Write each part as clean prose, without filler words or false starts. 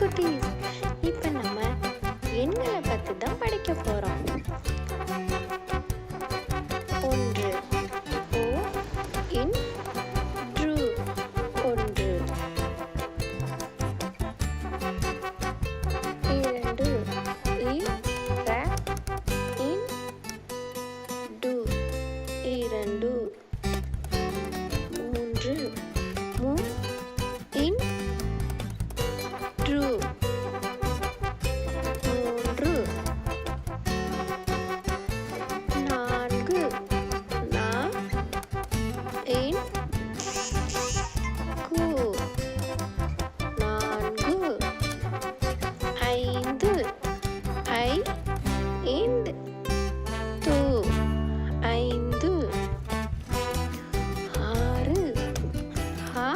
குட்டீஸ், இப்போ நம்ம எண்களை பற்றி தான் படிக்க போகிறோம். 1 O in drew 1 2 in ra in do 2 3 mu in drew 3 4 na in ku 4 5 I in tu 5 6 ha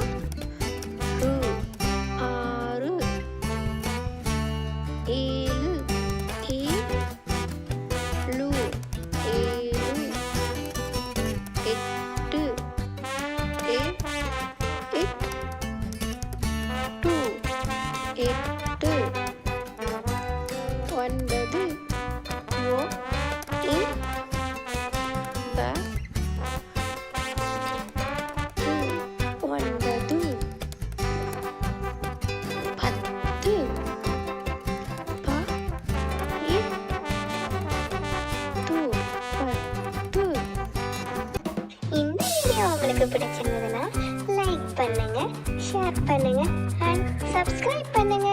ru 6 7 e lu 7 8 e it 2 8 9 o in ba 9 10 pa it 2 10. இந்த வீடியோ உங்களுக்கு பிடிச்சிருந்ததுன்னா லைக் பண்ணுங்க, ஷேர் பண்ணுங்க அண்ட் சப்ஸ்கிரைப் பண்ணுங்க.